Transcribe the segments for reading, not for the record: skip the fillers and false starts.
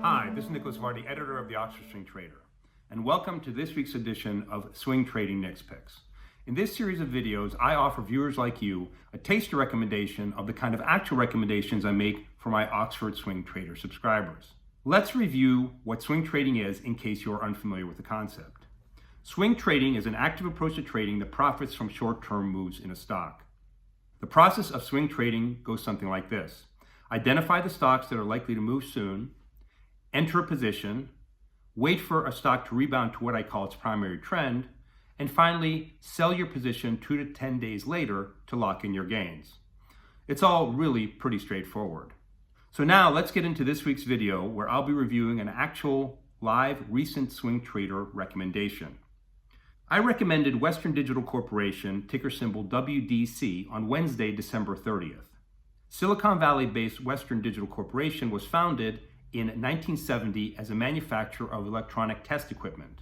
Hi, this is Nicholas Vardy, editor of the Oxford Swing Trader, and welcome to this week's edition of Swing Trading Knicks Picks. In this series of videos, I offer viewers like you a taster recommendation of the kind of actual recommendations I make for my Oxford Swing Trader subscribers. Let's review what swing trading is in case you are unfamiliar with the concept. Swing trading is an active approach to trading that profits from short-term moves in a stock. The process of swing trading goes something like this. Identify the stocks that are likely to move soon, enter a position, wait for a stock to rebound to what I call its primary trend, and finally sell your position 2 to 10 days later to lock in your gains. It's all really pretty straightforward. So now let's get into this week's video where I'll be reviewing an actual live recent swing trader recommendation. I recommended Western Digital Corporation, ticker symbol WDC, on Wednesday, December 30th. Silicon Valley-based Western Digital Corporation was founded in 1970 as a manufacturer of electronic test equipment.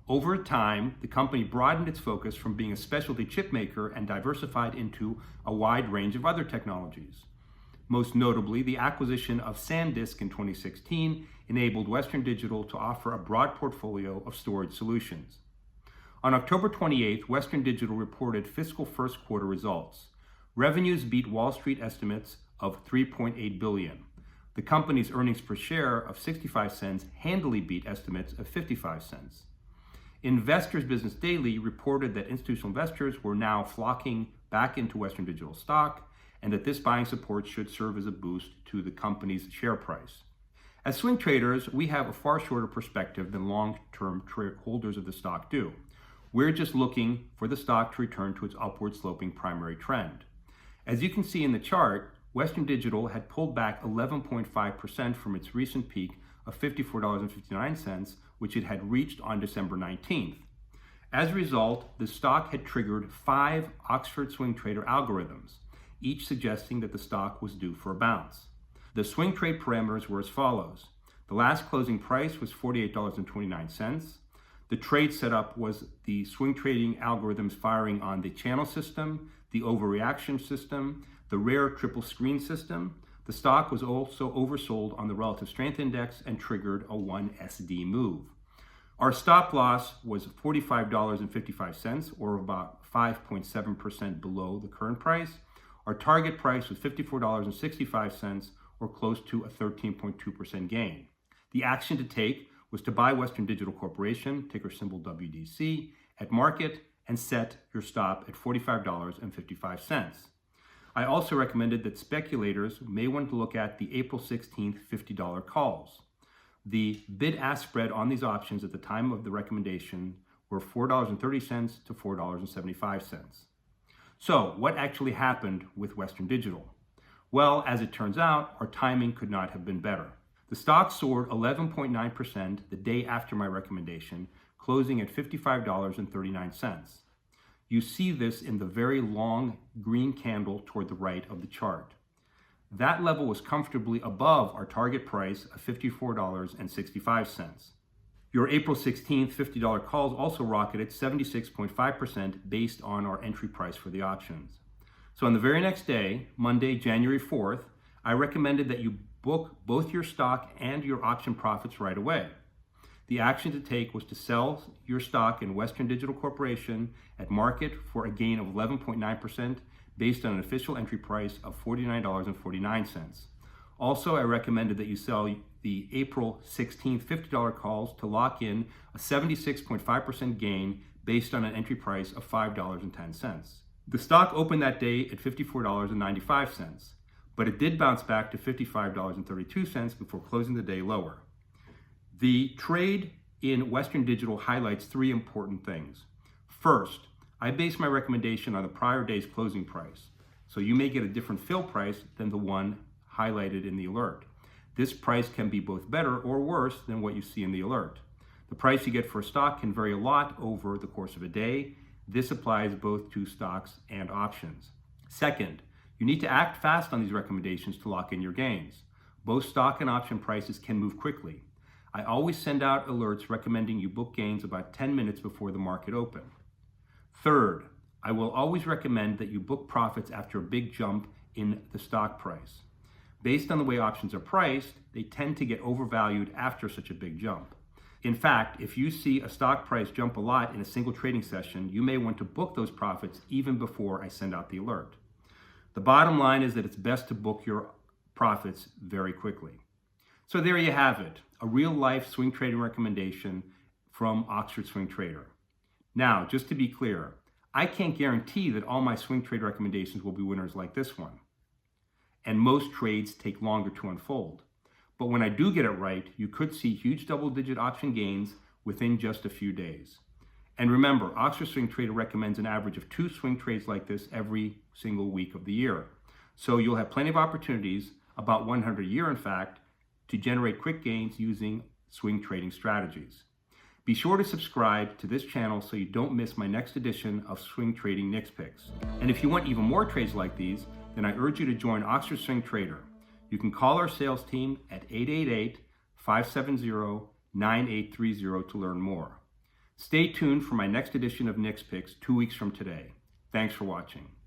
Over time, the company broadened its focus from being a specialty chip maker and diversified into a wide range of other technologies. Most notably, the acquisition of SanDisk in 2016 enabled Western Digital to offer a broad portfolio of storage solutions. On October 28th, Western Digital reported fiscal first quarter results. Revenues beat Wall Street estimates of $3.8 billion. The company's earnings per share of 65 cents handily beat estimates of 55 cents. Investors Business Daily reported that institutional investors were now flocking back into Western Digital stock and that this buying support should serve as a boost to the company's share price. As swing traders, we have a far shorter perspective than long-term holders of the stock do. We're just looking for the stock to return to its upward sloping primary trend. As you can see in the chart, Western Digital had pulled back 11.5% from its recent peak of $54.59, which it had reached on December 19th. As a result, the stock had triggered 5 Oxford Swing Trader algorithms, each suggesting that the stock was due for a bounce. The swing trade parameters were as follows. The last closing price was $48.29. The trade setup was the swing trading algorithms firing on the channel system, the overreaction system, the rare triple screen system. The stock was also oversold on the relative strength index and triggered a 1SD move. Our stop loss was $45.55, or about 5.7% below the current price. Our target price was $54.65, or close to a 13.2% gain. The action to take was to buy Western Digital Corporation, ticker symbol WDC, at market and set your stop at $45.55. I also recommended that speculators may want to look at the April 16th $50 calls. The bid-ask spread on these options at the time of the recommendation were $4.30 to $4.75. So what actually happened with Western Digital? Well, as it turns out, our timing could not have been better. The stock soared 11.9% the day after my recommendation, closing at $55.39. You see this in the very long green candle toward the right of the chart. That level was comfortably above our target price of $54.65. Your April 16th $50 calls also rocketed 76.5% based on our entry price for the options. So on the very next day, Monday, January 4th, I recommended that you book both your stock and your option profits right away. The action to take was to sell your stock in Western Digital Corporation at market for a gain of 11.9% based on an official entry price of $49.49. Also, I recommended that you sell the April 16th $50 calls to lock in a 76.5% gain based on an entry price of $5.10. The stock opened that day at $54.95, but it did bounce back to $55.32 before closing the day lower. The trade in Western Digital highlights 3 important things. First, I based my recommendation on the prior day's closing price, so you may get a different fill price than the one highlighted in the alert. This price can be both better or worse than what you see in the alert. The price you get for a stock can vary a lot over the course of a day. This applies both to stocks and options. Second, you need to act fast on these recommendations to lock in your gains. Both stock and option prices can move quickly. I always send out alerts recommending you book gains about 10 minutes before the market open. Third, I will always recommend that you book profits after a big jump in the stock price. Based on the way options are priced, they tend to get overvalued after such a big jump. In fact, if you see a stock price jump a lot in a single trading session, you may want to book those profits even before I send out the alert. The bottom line is that it's best to book your profits very quickly. So there you have it, a real-life swing trading recommendation from Oxford Swing Trader. Now, just to be clear, I can't guarantee that all my swing trade recommendations will be winners like this one. And most trades take longer to unfold. But when I do get it right, you could see huge double-digit option gains within just a few days. And remember, Oxford Swing Trader recommends an average of 2 swing trades like this every single week of the year. So you'll have plenty of opportunities, about 100 a year in fact, to generate quick gains using swing trading strategies. Be sure to subscribe to this channel so you don't miss my next edition of Swing Trading Nix Picks. And if you want even more trades like these, then I urge you to join Oxford Swing Trader. You can call our sales team at 888-570-9830 to learn more. Stay tuned for my next edition of Nix Picks 2 weeks from today. Thanks for watching.